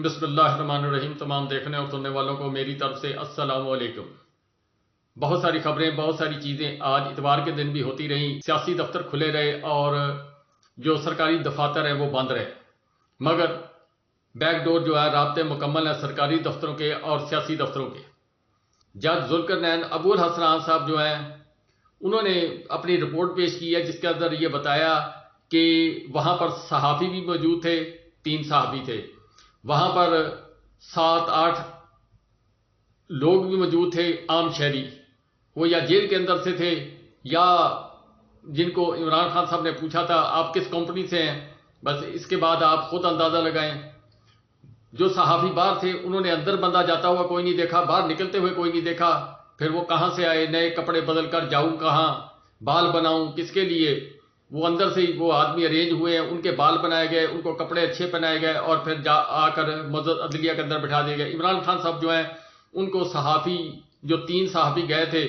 بسم اللہ الرحمن الرحیم۔ تمام دیکھنے اور سننے والوں کو میری طرف سے السلام علیکم۔ بہت ساری خبریں، بہت ساری چیزیں آج اتوار کے دن بھی ہوتی رہیں۔ سیاسی دفتر کھلے رہے اور جو سرکاری دفاتر ہیں وہ بند رہے، مگر بیک ڈور جو ہے رابطے مکمل ہیں سرکاری دفتروں کے اور سیاسی دفتروں کے۔ جج ذوالقرنین ابو الحسن صاحب جو ہیں انہوں نے اپنی رپورٹ پیش کی ہے، جس کے اندر یہ بتایا کہ وہاں پر صحافی بھی موجود تھے، 3 صحافی تھے، وہاں پر 7-8 لوگ بھی موجود تھے، عام شہری، وہ یا جیل کے اندر سے تھے یا جن کو عمران خان صاحب نے پوچھا تھا آپ کس کمپنی سے ہیں، بس اس کے بعد آپ خود اندازہ لگائیں۔ جو صحافی باہر تھے انہوں نے اندر بندہ جاتا ہوا کوئی نہیں دیکھا، باہر نکلتے ہوئے کوئی نہیں دیکھا، پھر وہ کہاں سے آئے، نئے کپڑے بدل کر جاؤں کہاں، بال بناؤں کس کے لیے، وہ اندر سے ہی وہ آدمی ارینج ہوئے ہیں، ان کے بال بنائے گئے، ان کو کپڑے اچھے پہنائے گئے اور پھر آ کر مسجد عدلیہ کے اندر بٹھا دیے گئے۔ عمران خان صاحب جو ہیں ان کو صحافی جو 3 صحافی گئے تھے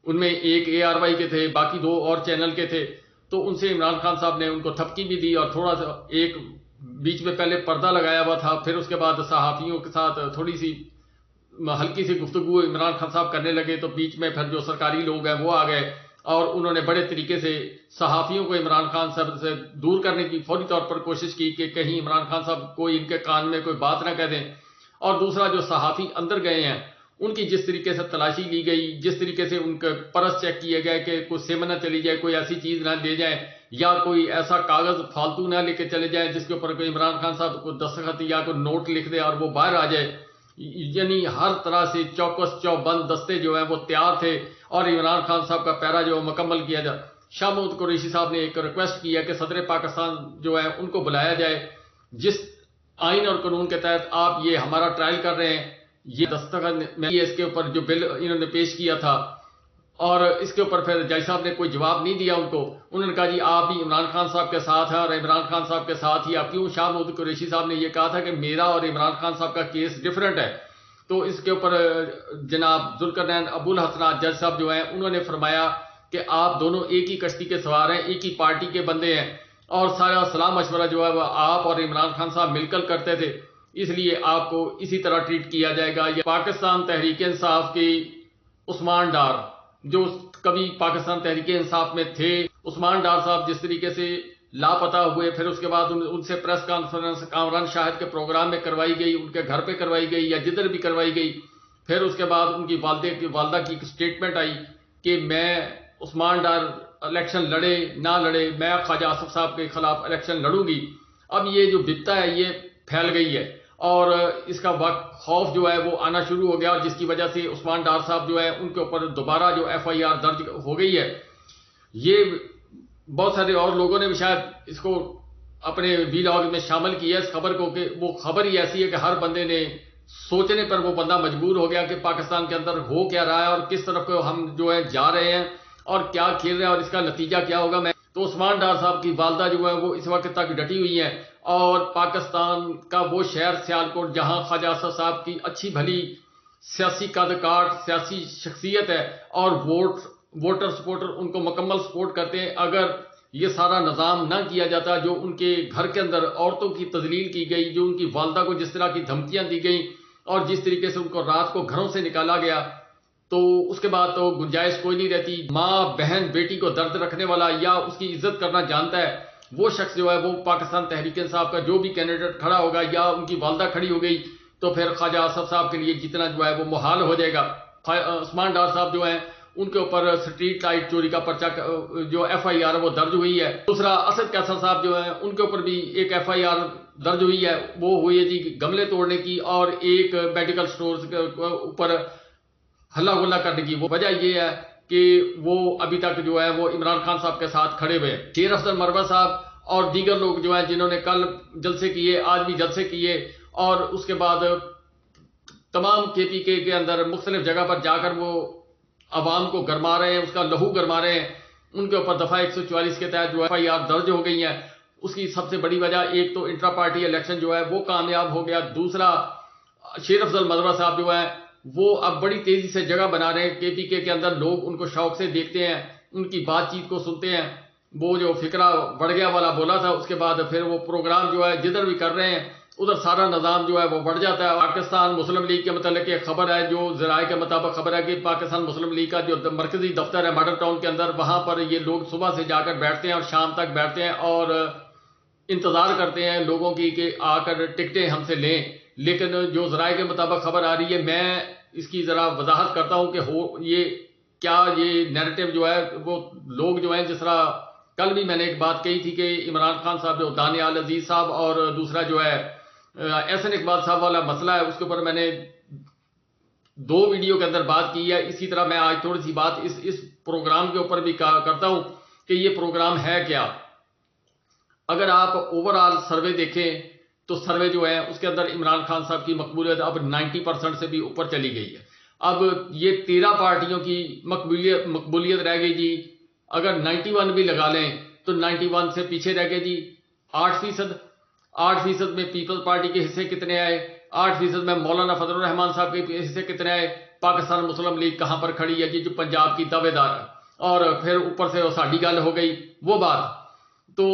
ان میں ایک ARY کے تھے، باقی 2 اور چینل کے تھے، تو ان سے عمران خان صاحب نے ان کو تھپکی بھی دی اور تھوڑا سا ایک بیچ میں پہلے پردہ لگایا ہوا تھا، پھر اس کے بعد صحافیوں کے ساتھ تھوڑی سی ہلکی سی گفتگو عمران خان صاحب کرنے لگے، تو بیچ میں پھر جو سرکاری لوگ ہیں وہ آ گئے اور انہوں نے بڑے طریقے سے صحافیوں کو عمران خان صاحب سے دور کرنے کی فوری طور پر کوشش کی کہ کہیں عمران خان صاحب کوئی ان کے کان میں کوئی بات نہ کہہ دیں۔ اور دوسرا جو صحافی اندر گئے ہیں ان کی جس طریقے سے تلاشی لی گئی، جس طریقے سے ان کے پرس چیک کیے گئے کہ کوئی سم نہ چلی جائے، کوئی ایسی چیز نہ لے جائیں یا کوئی ایسا کاغذ فالتو نہ لے کے چلے جائیں جس کے اوپر کوئی عمران خان صاحب کو دستخط یا کوئی نوٹ لکھ دے اور وہ باہر آ جائے، یعنی ہر طرح سے چوکس چوبند دستے جو ہیں وہ تیار تھے اور عمران خان صاحب کا پیرا جو مکمل کیا جائے۔ شاہ محمود قریشی صاحب نے ایک ریکویسٹ کی ہے کہ صدر پاکستان جو ہے ان کو بلایا جائے، جس آئین اور قانون کے تحت آپ یہ ہمارا ٹرائل کر رہے ہیں، یہ دستخط میں اس کے اوپر جو بل انہوں نے پیش کیا تھا، اور اس کے اوپر پھر جج صاحب نے کوئی جواب نہیں دیا ان کو۔ انہوں نے کہا جی آپ بھی عمران خان صاحب کے ساتھ ہیں اور عمران خان صاحب کے ساتھ ہی آپ کیوں؟ شاہ محمود قریشی صاحب نے یہ کہا تھا کہ میرا اور عمران خان صاحب کا کیس ڈیفرنٹ ہے، تو اس کے اوپر جناب ذوالقرنین ابو الحسن جج صاحب جو ہیں انہوں نے فرمایا کہ آپ دونوں ایک ہی کشتی کے سوار ہیں، ایک ہی پارٹی کے بندے ہیں اور سارا صلاح مشورہ جو ہے وہ آپ اور عمران خان صاحب مل کر کرتے تھے، اس لیے آپ کو اسی طرح ٹریٹ کیا جائے گا۔ یہ پاکستان تحریک انصاف کی عثمان ڈار جو کبھی پاکستان تحریک انصاف میں تھے، عثمان ڈار صاحب جس طریقے سے لاپتہ ہوئے، پھر اس کے بعد ان سے پریس کانفرنس کامران شاہد کے پروگرام میں کروائی گئی، ان کے گھر پہ کروائی گئی یا جدھر بھی کروائی گئی، پھر اس کے بعد ان کی والدہ کی ایک سٹیٹمنٹ آئی کہ میں عثمان ڈار الیکشن لڑے نہ لڑے میں خواجہ آصف صاحب کے خلاف الیکشن لڑوں گی۔ اب یہ جو بپتا ہے یہ پھیل گئی ہے اور اس کا خوف جو ہے وہ آنا شروع ہو گیا، اور جس کی وجہ سے عثمان ڈار صاحب جو ہے ان کے اوپر دوبارہ جو FIR درج ہو گئی ہے۔ یہ بہت سارے اور لوگوں نے بھی شاید اس کو اپنے ویلاگ میں شامل کیا اس خبر کو، کہ وہ خبر ہی ایسی ہے کہ ہر بندے نے سوچنے پر وہ بندہ مجبور ہو گیا کہ پاکستان کے اندر ہو کیا رہا ہے اور کس طرف کو ہم جو ہے جا رہے ہیں اور کیا کھیل رہے ہیں اور اس کا نتیجہ کیا ہوگا۔ تو عثمان ڈار صاحب کی والدہ جو ہے وہ اس وقت تک ڈٹی ہوئی ہیں اور پاکستان کا وہ شہر سیالکوٹ جہاں خواجہ آصف صاحب کی اچھی بھلی سیاسی قد کاٹ، سیاسی شخصیت ہے اور ووٹر سپورٹر ان کو مکمل سپورٹ کرتے ہیں، اگر یہ سارا نظام نہ کیا جاتا جو ان کے گھر کے اندر عورتوں کی تذلیل کی گئی، جو ان کی والدہ کو جس طرح کی دھمکیاں دی گئیں اور جس طریقے سے ان کو رات کو گھروں سے نکالا گیا، تو اس کے بعد تو گنجائش کوئی نہیں رہتی۔ ماں بہن بیٹی کو درد رکھنے والا یا اس کی عزت کرنا جانتا ہے وہ شخص جو ہے وہ پاکستان تحریک انصاف کا جو بھی کینڈیڈیٹ کھڑا ہوگا یا ان کی والدہ کھڑی ہو گئی تو پھر خواجہ آصف صاحب کے لیے جتنا جو ہے وہ محال ہو جائے گا۔ عثمان ڈار صاحب جو ہیں ان کے اوپر اسٹریٹ لائٹ چوری کا پرچہ جو FIR وہ درج ہوئی ہے۔ دوسرا اسد قیصر صاحب جو ہیں ان کے اوپر بھی ایک FIR درج ہوئی ہے، وہ ہوئی ہے جی گملے توڑنے کی اور ایک میڈیکل سٹورز کے اوپر ہلا گلا کرنے کی۔ وہ وجہ یہ ہے کہ وہ ابھی تک جو ہے وہ عمران خان صاحب کے ساتھ کھڑے ہوئے ہیں۔ شیر افضل مروہ صاحب اور دیگر لوگ جو ہیں جنہوں نے کل جلسے کیے، آج بھی جلسے کیے اور اس کے بعد تمام KPK کے اندر مختلف جگہ پر جا کر وہ عوام کو گرما رہے ہیں، اس کا لہو گرما رہے ہیں، ان کے اوپر دفعہ 144 کے تحت جو FIR درج ہو گئی ہیں۔ اس کی سب سے بڑی وجہ ایک تو انٹرا پارٹی الیکشن جو ہے وہ کامیاب ہو گیا، دوسرا شیر افضل مروہ صاحب جو ہے وہ اب بڑی تیزی سے جگہ بنا رہے ہیں KPK کے اندر، لوگ ان کو شوق سے دیکھتے ہیں، ان کی بات چیت کو سنتے ہیں۔ وہ جو فکرہ بڑھ گیا والا بولا تھا اس کے بعد پھر وہ پروگرام جو ہے جدھر بھی کر رہے ہیں ادھر سارا نظام جو ہے وہ بڑھ جاتا ہے. پاکستان مسلم لیگ کے متعلق ایک خبر ہے جو ذرائع کے مطابق خبر ہے کہ پاکستان مسلم لیگ کا جو مرکزی دفتر ہے ماڈل ٹاؤن کے اندر، وہاں پر یہ لوگ صبح سے جا کر بیٹھتے ہیں اور شام تک بیٹھتے ہیں اور انتظار کرتے ہیں لوگوں کی کہ آ کر ٹکٹیں ہم سے لیں. لیکن جو ذرائع کے مطابق خبر آ رہی ہے، میں اس کی ذرا وضاحت کرتا ہوں کہ یہ کیا یہ نیریٹو جو ہے وہ لوگ جو ہیں، جس طرح کل بھی میں نے ایک بات کہی تھی کہ عمران خان صاحب جو دانیال عزیز صاحب اور دوسرا جو ہے احسن اقبال صاحب والا مسئلہ ہے، اس کے اوپر میں نے 2 ویڈیو کے اندر بات کی ہے. اسی طرح میں آج تھوڑی سی بات اس پروگرام کے اوپر بھی کرتا ہوں کہ یہ پروگرام ہے کیا. اگر آپ اوور آل سروے دیکھیں تو سروے جو ہے اس کے اندر عمران خان صاحب کی مقبولیت اب 90% سے بھی اوپر چلی گئی ہے. اب یہ 13 پارٹیوں کی مقبولیت رہ گئی جی. اگر 91 بھی لگا لیں تو 91 سے پیچھے رہ گئے جی 8% میں پیپلز پارٹی کے حصے کتنے آئے، 8% میں مولانا فضل الرحمان صاحب کے حصے کتنے آئے. پاکستان مسلم لیگ کہاں پر کھڑی ہے جی، جو پنجاب کی دعوے دار ہے. اور پھر اوپر سے ساڈی گل ہو گئی وہ بات. تو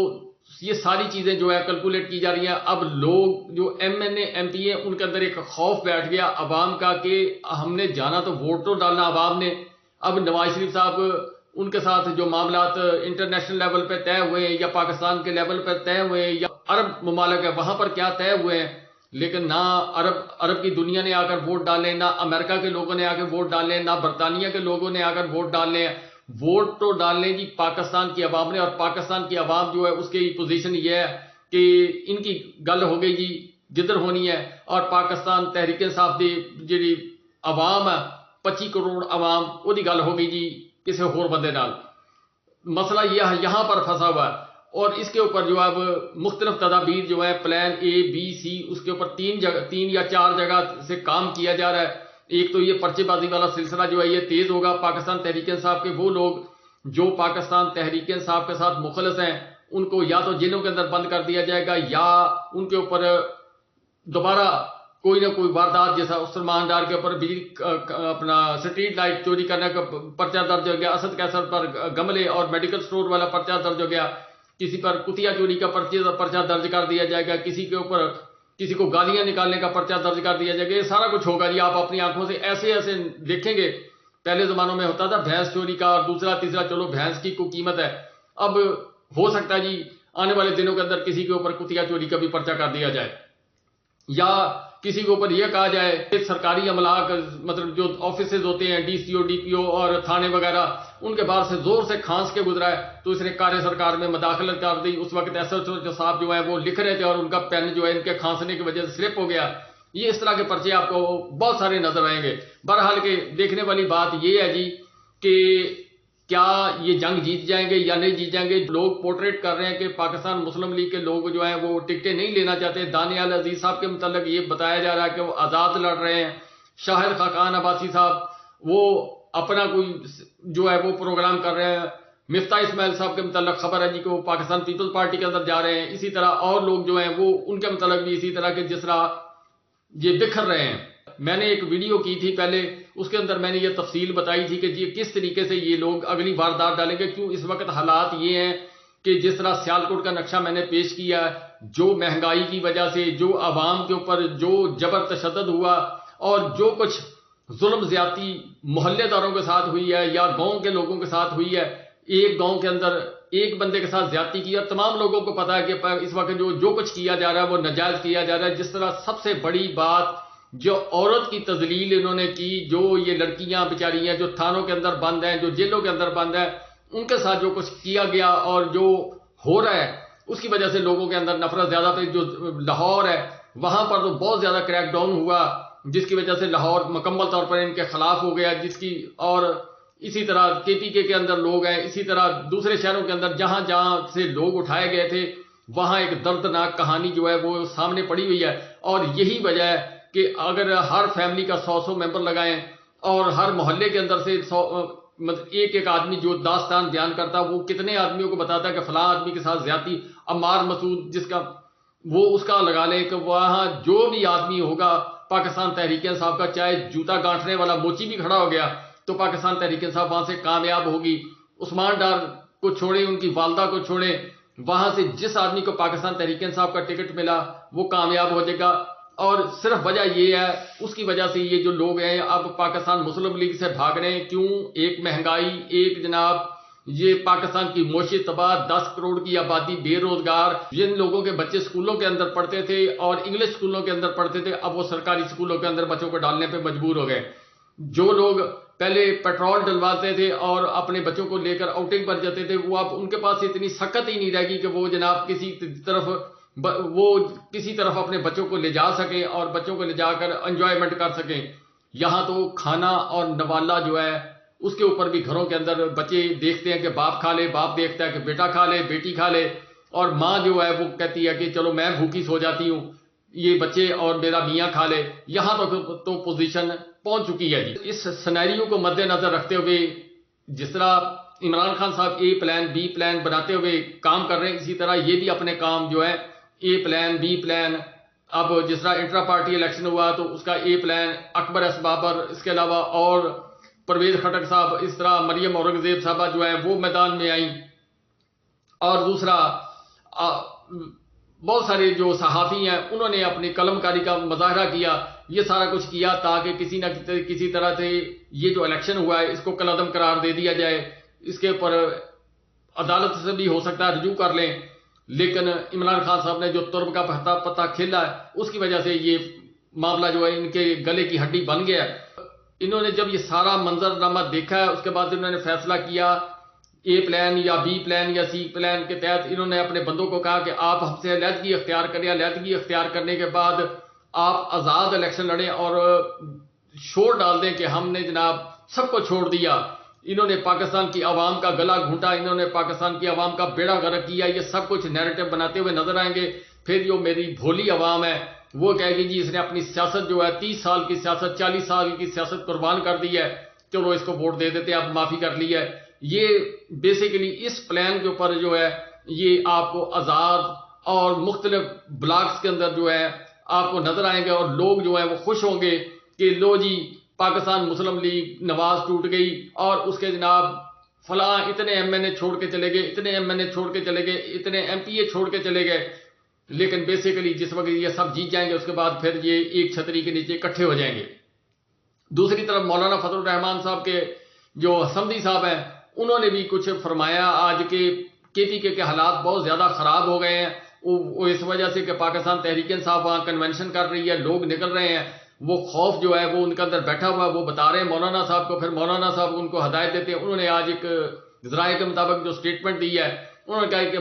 یہ ساری چیزیں جو ہے کیلکولیٹ کی جا رہی ہیں. اب لوگ جو M N A M P A ان کے اندر ایک خوف بیٹھ گیا عوام کا کہ ہم نے جانا تو ووٹ تو ڈالنا عوام نے. اب نواز شریف صاحب ان کے ساتھ جو معاملات انٹرنیشنل لیول پہ طے ہوئے ہیں یا پاکستان کے لیول پہ طے ہوئے ہیں یا عرب ممالک ہے وہاں پر کیا طے ہوئے ہیں، لیکن نہ عرب کی دنیا نے آ کر ووٹ ڈالے، نہ امریکہ کے لوگوں نے آ کر ووٹ ڈالے، نہ برطانیہ کے لوگوں نے آ کر ووٹ ڈالے ہیں. ووٹ تو ڈالنے جی پاکستان کی عوام نے، اور پاکستان کی عوام جو ہے اس کی پوزیشن یہ ہے کہ ان کی گل ہو گئی جی جدھر ہونی ہے. اور پاکستان تحریک انصاف دی جی عوام ہے 25 کروڑ عوام وہی گل ہو گئی جی کسی ہور بندے نال. مسئلہ یہ یہاں پر پھنسا ہوا ہے. اور اس کے اوپر جو اب مختلف تدابیر جو ہے پلان اے بی سی اس کے اوپر 3 یا 4 جگہ سے کام کیا جا رہا ہے. ایک تو یہ پرچے بازی والا سلسلہ جو ہے یہ تیز ہوگا. پاکستان تحریک انصاف کے وہ لوگ جو پاکستان تحریک انصاف کے ساتھ مخلص ہیں ان کو یا تو جیلوں کے اندر بند کر دیا جائے گا یا ان کے اوپر دوبارہ کوئی نہ کوئی واردات، جیسا عثمان ڈار کے اوپر بجلی اپنا سٹریٹ لائٹ چوری کرنے کا پرچہ درج ہو گیا، اسد کیسر پر گملے اور میڈیکل سٹور والا پرچہ درج ہو گیا، کسی پر کتیا چوری کا پرچہ درج کر دیا جائے گا، کسی کے اوپر کسی کو گالیاں نکالنے کا پرچہ درج کر دیا جائے گا. یہ سارا کچھ ہوگا جی. آپ اپنی آنکھوں سے ایسے دیکھیں گے. پہلے زمانوں میں ہوتا تھا بھینس چوری کا اور دوسرا تیسرا، چلو بھینس کی کوئی قیمت ہے. اب ہو سکتا ہے جی آنے والے دنوں کے اندر کسی کے اوپر کتیا چوری کا بھی پرچہ کر دیا جائے، یا کسی کے اوپر یہ کہا جائے کہ سرکاری املاک مطلب جو آفیسز ہوتے ہیں D C O D P او اور تھانے وغیرہ ان کے باہر سے زور سے کھانس کے گزرا ہے تو اس نے کار سرکار میں مداخلت کر دی. اس وقت ایس ایچ او صاحب جو ہیں وہ لکھ رہے تھے اور ان کا پین جو ہے ان کے کھانسنے کی وجہ سے سلپ ہو گیا. یہ اس طرح کے پرچے آپ کو بہت سارے نظر آئیں گے. بہرحال کے دیکھنے والی بات یہ ہے جی کہ کیا یہ جنگ جیت جائیں گے یا نہیں جیت جائیں گے. لوگ پورٹریٹ کر رہے ہیں کہ پاکستان مسلم لیگ کے لوگ جو ہیں وہ ٹکٹیں نہیں لینا چاہتے. دانیال عزیز صاحب کے متعلق یہ بتایا جا رہا ہے کہ وہ آزاد لڑ رہے ہیں. شاہد خاقان عباسی صاحب وہ اپنا کوئی جو ہے وہ پروگرام کر رہے ہیں. مفتاح اسماعیل صاحب کے متعلق خبر ہے جی کہ وہ پاکستان پیپلز پارٹی کے اندر جا رہے ہیں. اسی طرح اور لوگ جو ہیں وہ ان کے متعلق بھی اسی طرح کے جس طرح یہ بکھر رہے ہیں. میں نے ایک ویڈیو کی تھی پہلے، اس کے اندر میں نے یہ تفصیل بتائی تھی کہ جی کس طریقے سے یہ لوگ اگلی واردات ڈالیں گے. کیوں اس وقت حالات یہ ہیں کہ جس طرح سیالکوٹ کا نقشہ میں نے پیش کیا ہے، جو مہنگائی کی وجہ سے جو عوام کے اوپر جو جبر تشدد ہوا اور جو کچھ ظلم زیادتی محلے داروں کے ساتھ ہوئی ہے یا گاؤں کے لوگوں کے ساتھ ہوئی ہے. ایک گاؤں کے اندر ایک بندے کے ساتھ زیادتی کی اور تمام لوگوں کو پتا ہے کہ اس وقت جو کچھ کیا جا رہا ہے وہ ناجائز کیا جا رہا ہے. جس طرح سب سے بڑی بات جو عورت کی تذلیل انہوں نے کی، جو یہ لڑکیاں بیچاری ہیں جو تھانوں کے اندر بند ہیں، جو جیلوں کے اندر بند ہیں، ان کے ساتھ جو کچھ کیا گیا اور جو ہو رہا ہے اس کی وجہ سے لوگوں کے اندر نفرت زیادہ پہ. جو لاہور ہے وہاں پر تو بہت زیادہ کریک ڈاؤن ہوا جس کی وجہ سے لاہور مکمل طور پر ان کے خلاف ہو گیا، جس کی اور اسی طرح کے پی کے اندر لوگ ہیں، اسی طرح دوسرے شہروں کے اندر جہاں جہاں سے لوگ اٹھائے گئے تھے وہاں ایک دردناک کہانی جو ہے وہ سامنے پڑی ہوئی ہے. اور یہی وجہ ہے کہ اگر ہر فیملی کا 100 ممبر لگائیں اور ہر محلے کے اندر سے ایک آدمی جو داستان بیان کرتا وہ کتنے آدمیوں کو بتاتا ہے کہ فلاں آدمی کے ساتھ زیادتی. عمار مسعود جس کا وہ اس کا لگا لیں کہ وہاں جو بھی آدمی ہوگا پاکستان تحریک انصاف کا، چاہے جوتا گانٹنے والا موچی بھی کھڑا ہو گیا تو پاکستان تحریک انصاف وہاں سے کامیاب ہوگی. عثمان ڈار کو چھوڑیں، ان کی والدہ کو چھوڑیں، وہاں سے جس آدمی کو پاکستان تحریک انصاف کا ٹکٹ ملا وہ کامیاب ہو جائے گا. اور صرف وجہ یہ ہے، اس کی وجہ سے یہ جو لوگ ہیں اب پاکستان مسلم لیگ سے بھاگ رہے ہیں. کیوں؟ ایک مہنگائی، ایک جناب یہ پاکستان کی معیشت تباہ، 10 کروڑ کی آبادی بے روزگار، جن لوگوں کے بچے اسکولوں کے اندر پڑھتے تھے اور انگلش اسکولوں کے اندر پڑھتے تھے اب وہ سرکاری اسکولوں کے اندر بچوں کو ڈالنے پہ مجبور ہو گئے. جو لوگ پہلے پیٹرول ڈلواتے تھے اور اپنے بچوں کو لے کر آؤٹنگ پر جاتے تھے وہ اب ان کے پاس اتنی سخت ہی نہیں رہے گی کہ وہ جناب کسی طرف اپنے بچوں کو لے جا سکیں اور بچوں کو لے جا کر انجوائمنٹ کر سکیں. یہاں تو کھانا اور نوالا جو ہے اس کے اوپر بھی گھروں کے اندر بچے دیکھتے ہیں کہ باپ کھا لے، باپ دیکھتا ہے کہ بیٹا کھا لے، بیٹی کھا لے، اور ماں جو ہے وہ کہتی ہے کہ چلو میں بھوکی سو جاتی ہوں، یہ بچے اور میرا میاں کھا لے. یہاں تو پوزیشن پہنچ چکی ہے جی. اس سینیریو کو مد نظر رکھتے ہوئے جس طرح عمران خان صاحب اے پلان بی پلان بناتے ہوئے کام کر رہے ہیں، اسی طرح یہ بھی اپنے کام جو ہے اے پلان بی پلان، اب جس طرح انٹرا پارٹی الیکشن ہوا تو اس کا A plan Akbar S Babar, اس کے علاوہ اور پرویز خٹک صاحب، اس طرح مریم اورنگزیب صاحبہ جو ہیں وہ میدان میں آئیں، اور دوسرا بہت سارے جو صحافی ہیں انہوں نے اپنی قلم کاری کا مظاہرہ کیا. یہ سارا کچھ کیا تاکہ کسی نہ کسی طرح سے یہ جو الیکشن ہوا ہے اس کو کالعدم قرار دے دیا جائے. اس کے اوپر عدالت سے بھی ہو سکتا ہے رجوع کر لیں، لیکن عمران خان صاحب نے جو ترب کا پتہ کھیلا ہے اس کی وجہ سے یہ معاملہ جو ہے ان کے گلے کی ہڈی بن گیا ہے. انہوں نے جب یہ سارا منظرنامہ دیکھا ہے اس کے بعد انہوں نے فیصلہ کیا اے پلان یا بی پلان یا سی پلان کے تحت انہوں نے اپنے بندوں کو کہا کہ آپ ہم سے علیحدگی اختیار کریں. علیحدگی اختیار کرنے کے بعد آپ آزاد الیکشن لڑیں اور شور ڈال دیں کہ ہم نے جناب سب کو چھوڑ دیا. انہوں نے پاکستان کی عوام کا گلا گھونٹا، انہوں نے پاکستان کی عوام کا بیڑا غرق کیا. یہ سب کچھ نیریٹو بناتے ہوئے نظر آئیں گے. پھر جو میری بھولی عوام ہے وہ کہے گی جی اس نے اپنی سیاست جو ہے 30 سال کی سیاست، 40 سال کی سیاست قربان کر دی ہے، چلو اس کو ووٹ دے دیتے اب معافی کر لی ہے. یہ بیسیکلی اس پلان کے اوپر جو ہے یہ آپ کو آزاد اور مختلف بلاکس کے اندر جو ہے آپ کو نظر آئیں گے اور لوگ جو ہیں وہ خوش ہوں گے کہ لو جی پاکستان مسلم لیگ نواز ٹوٹ گئی اور اس کے جناب فلاں اتنے ایم این اے چھوڑ کے چلے گئے، اتنے ایم این اے چھوڑ کے چلے گئے، اتنے ایم پی اے چھوڑ کے چلے گئے. لیکن بیسیکلی جس وقت یہ سب جیت جائیں گے اس کے بعد پھر یہ ایک چھتری کے نیچے اکٹھے ہو جائیں گے. دوسری طرف مولانا فضل الرحمان صاحب کے جو حسمدی صاحب ہیں انہوں نے بھی کچھ فرمایا. آج کے پی کے حالات بہت زیادہ خراب ہو گئے ہیں، وہ اس وجہ سے کہ پاکستان تحریک انصاف وہاں کنونشن کر رہی ہے، لوگ نکل رہے ہیں، وہ خوف جو ہے وہ ان کے اندر بیٹھا ہوا ہے. وہ بتا رہے ہیں مولانا صاحب کو، پھر مولانا صاحب ان کو ہدایت دیتے ہیں. انہوں نے آج ایک ذرائع کے مطابق جو سٹیٹمنٹ دی ہے انہوں نے کہا کہ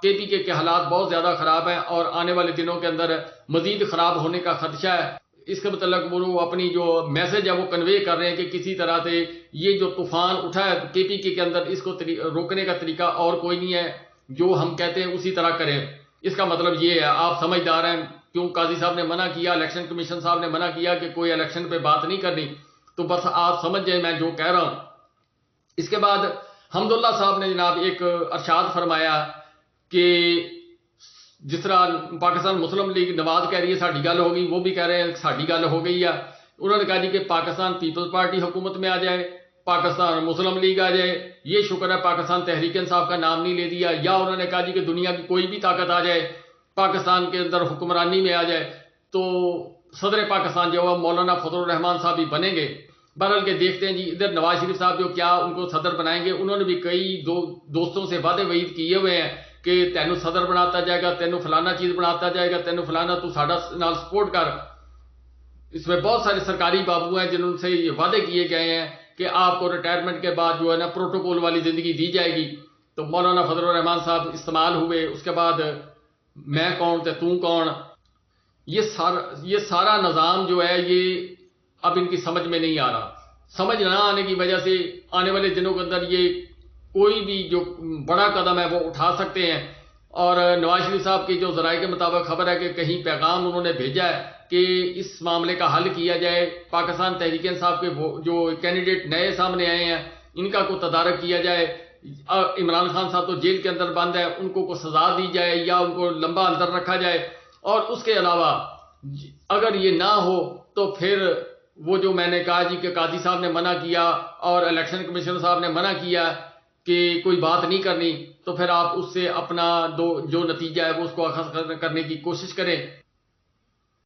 کے پی کے حالات بہت زیادہ خراب ہیں اور آنے والے دنوں کے اندر مزید خراب ہونے کا خدشہ ہے. اس کے متعلق وہ اپنی جو میسج ہے وہ کنوے کر رہے ہیں کہ کسی طرح سے یہ جو طوفان اٹھا ہے کے پی کے اندر اس کو روکنے کا طریقہ اور کوئی نہیں ہے، جو ہم کہتے ہیں اسی طرح کریں. اس کا مطلب یہ ہے، آپ سمجھدار ہیں، کیوں قاضی صاحب نے منع کیا، الیکشن کمیشن صاحب نے منع کیا کہ کوئی الیکشن پہ بات نہیں کرنی، تو بس آپ سمجھ جائیں میں جو کہہ رہا ہوں. اس کے بعد حمداللہ صاحب نے جناب ایک ارشاد فرمایا کہ جس طرح پاکستان مسلم لیگ نواز کہہ رہی ہے ساڈی گل ہو گئی، وہ بھی کہہ رہے ہیں ساڈی گل ہو گئی ہے. انہوں نے کہا جی کہ پاکستان پیپلز پارٹی حکومت میں آ جائے، پاکستان مسلم لیگ آ جائے، یہ شکر ہے پاکستان تحریک انصاف کا نام نہیں لے دیا. یا انہوں نے کہا جی کہ دنیا کی کوئی بھی طاقت آ جائے پاکستان کے اندر حکمرانی میں آ جائے تو صدر پاکستان جو ہے مولانا فضل الرحمان صاحب ہی بنیں گے. بہرحال کے دیکھتے ہیں جی ادھر نواز شریف صاحب جو کیا ان کو صدر بنائیں گے. انہوں نے بھی کئی دوستوں سے وعدے وعید کیے ہوئے ہیں کہ تینوں صدر بناتا جائے گا، تینوں فلانا چیز بناتا جائے گا، تینوں فلانا تو ساڈا نال سپورٹ کر. اس میں بہت سارے سرکاری بابو ہیں جنہوں سے یہ وعدے کیے گئے ہیں کہ آپ کو ریٹائرمنٹ کے بعد جو ہے نا پروٹوکول والی زندگی دی جائے گی. تو مولانا فضل الرحمان صاحب استعمال ہوئے. اس کے بعد میں کون تے تو کون، یہ سارا نظام جو ہے یہ اب ان کی سمجھ میں نہیں آ رہا. سمجھ نہ آنے کی وجہ سے آنے والے دنوں کے اندر یہ کوئی بھی جو بڑا قدم ہے وہ اٹھا سکتے ہیں. اور نواز شریف صاحب کی جو ذرائع کے مطابق خبر ہے کہ کہیں پیغام انہوں نے بھیجا ہے کہ اس معاملے کا حل کیا جائے، پاکستان تحریک انصاف کے جو کینڈیڈیٹ نئے سامنے آئے ہیں ان کا کوئی تدارک کیا جائے. عمران خان صاحب تو جیل کے اندر بند ہے، ان کو سزا دی جائے یا ان کو لمبا اندر رکھا جائے. اور اس کے علاوہ اگر یہ نہ ہو تو پھر وہ جو میں نے کہا جی کہ قاضی صاحب نے منع کیا اور الیکشن کمیشن صاحب نے منع کیا، کہ کوئی بات نہیں کرنی تو پھر آپ اس سے اپنا جو نتیجہ ہے وہ اس کو اخذ کرنے کی کوشش کریں.